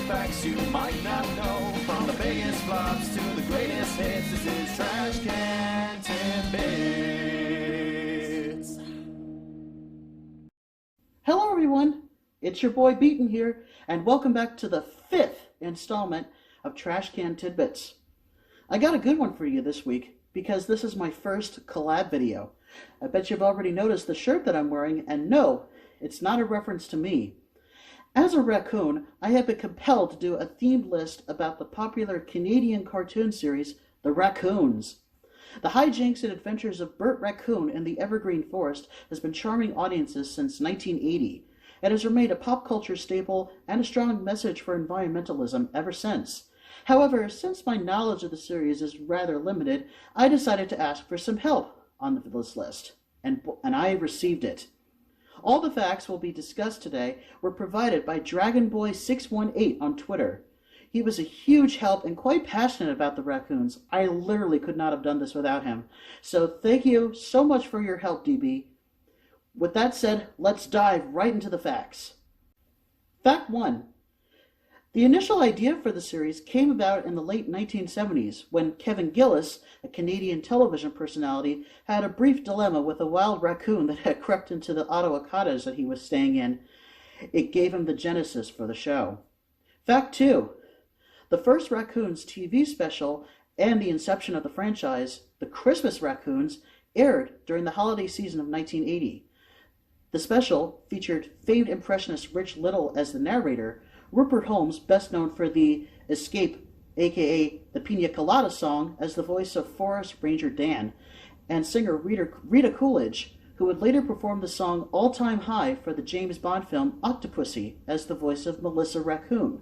facts you might not know. From the biggest flops to the greatest hits, this is Trash Can Tidbits. Hello everyone, it's your boy Beaton here, and welcome back to the 5th installment of Trash Can Tidbits. I got a good one for you this week, because this is my first collab video. I bet you've already noticed the shirt that I'm wearing, and no, it's not a reference to me. As a raccoon, I have been compelled to do a themed list about the popular Canadian cartoon series, The Raccoons. The hijinks and adventures of Bert Raccoon in the Evergreen Forest has been charming audiences since 1980. It has remained a pop culture staple and a strong message for environmentalism ever since. However, since my knowledge of the series is rather limited, I decided to ask for some help on this list, and I received it. All the facts will be discussed today were provided by DragonBoy618 on Twitter. He was a huge help and quite passionate about the raccoons. I literally could not have done this without him. So thank you so much for your help, DB. With that said, let's dive right into the facts. Fact 1. The initial idea for the series came about in the late 1970s when Kevin Gillis, a Canadian television personality, had a brief dilemma with a wild raccoon that had crept into the Ottawa cottage that he was staying in. It gave him the genesis for the show. Fact 2. The first Raccoons TV special and the inception of the franchise, The Christmas Raccoons, aired during the holiday season of 1980. The special featured famed impressionist Rich Little as the narrator, Rupert Holmes, best known for the Escape, aka the Pina Colada song, as the voice of Forest Ranger Dan, and singer Rita Coolidge, who would later perform the song All Time High for the James Bond film Octopussy as the voice of Melissa Raccoon.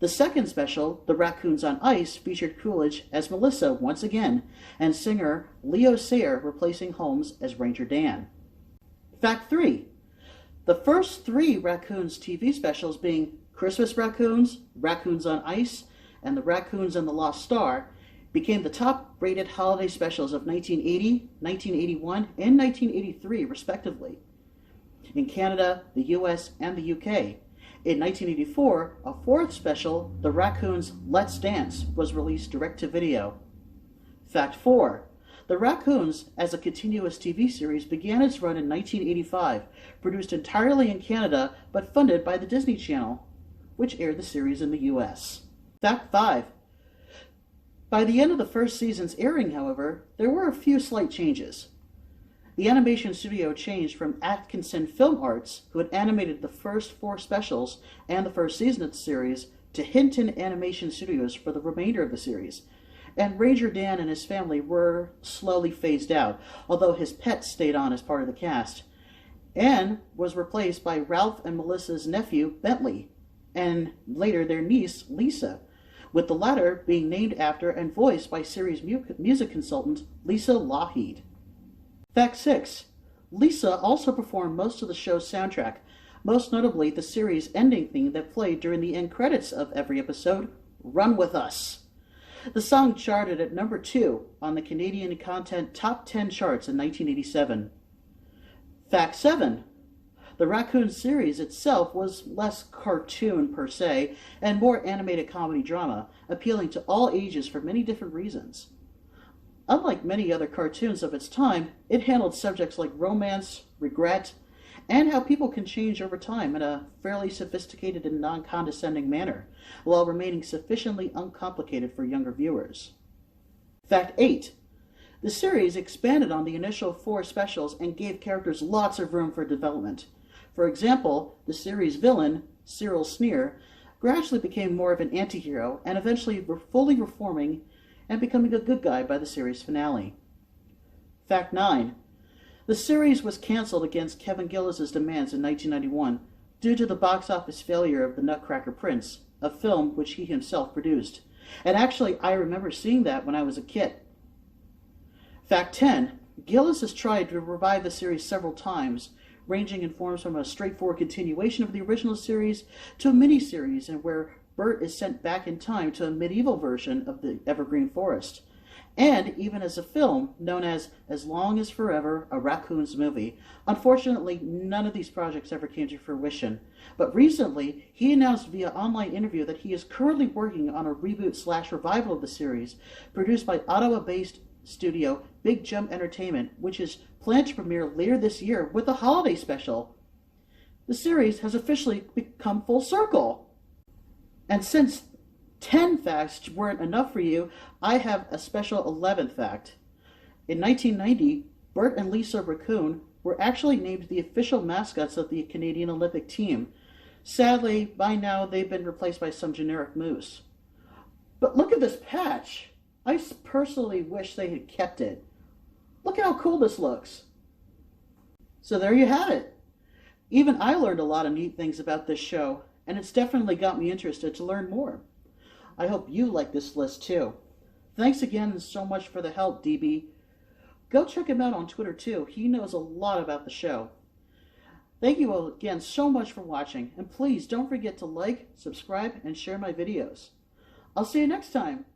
The second special, The Raccoons on Ice, featured Coolidge as Melissa once again, and singer Leo Sayer replacing Holmes as Ranger Dan. Fact 3. The first 3 Raccoons TV specials being Christmas Raccoons, Raccoons on Ice, and The Raccoons and the Lost Star became the top-rated holiday specials of 1980, 1981, and 1983, respectively. In Canada, the US, and the UK. In 1984, a 4th special, The Raccoons Let's Dance, was released direct-to-video. Fact 4. The Raccoons, as a continuous TV series, began its run in 1985, produced entirely in Canada, but funded by the Disney Channel, which aired the series in the US. Fact 5. By the end of the first season's airing, however, there were a few slight changes. The animation studio changed from Atkinson Film Arts, who had animated the first 4 specials and the first season of the series, to Hinton Animation Studios for the remainder of the series, and Ranger Dan and his family were slowly phased out, although his pet stayed on as part of the cast, and was replaced by Ralph and Melissa's nephew, Bentley, and later their niece, Lisa, with the latter being named after and voiced by series music consultant Lisa Lougheed. Fact 6. Lisa also performed most of the show's soundtrack, most notably the series' ending theme that played during the end credits of every episode, Run With Us. The song charted at number 2 on the Canadian Content Top 10 charts in 1987. Fact 7. The Raccoon series itself was less cartoon per se, and more animated comedy drama, appealing to all ages for many different reasons. Unlike many other cartoons of its time, it handled subjects like romance, regret, and how people can change over time in a fairly sophisticated and non-condescending manner, while remaining sufficiently uncomplicated for younger viewers. Fact 8. The series expanded on the initial 4 specials and gave characters lots of room for development. For example, the series' villain, Cyril Sneer, gradually became more of an anti-hero and eventually fully reforming and becoming a good guy by the series finale. Fact 9. The series was canceled against Kevin Gillis' demands in 1991 due to the box office failure of The Nutcracker Prince, a film which he himself produced. And actually, I remember seeing that when I was a kid. Fact 10. Gillis has tried to revive the series several times, ranging in forms from a straightforward continuation of the original series to a mini-series in where Bert is sent back in time to a medieval version of the Evergreen Forest. and even as a film known as Long as Forever, a Raccoons movie. Unfortunately, none of these projects ever came to fruition, but recently he announced via online interview that he is currently working on a reboot/revival of the series, produced by Ottawa-based studio Big Jump Entertainment, which is planned to premiere later this year with a holiday special. The series has officially become full circle. And since 10 facts weren't enough for you, I have a special 11th fact. In 1990, Bert and Lisa Raccoon were actually named the official mascots of the Canadian Olympic team. Sadly, by now they've been replaced by some generic moose. But look at this patch. I personally wish they had kept it. Look how cool this looks. So there you have it. Even I learned a lot of neat things about this show, and it's definitely got me interested to learn more. I hope you like this list too. Thanks again so much for the help, DB. Go check him out on Twitter too. He knows a lot about the show. Thank you all again so much for watching, and please don't forget to like, subscribe, and share my videos. I'll see you next time.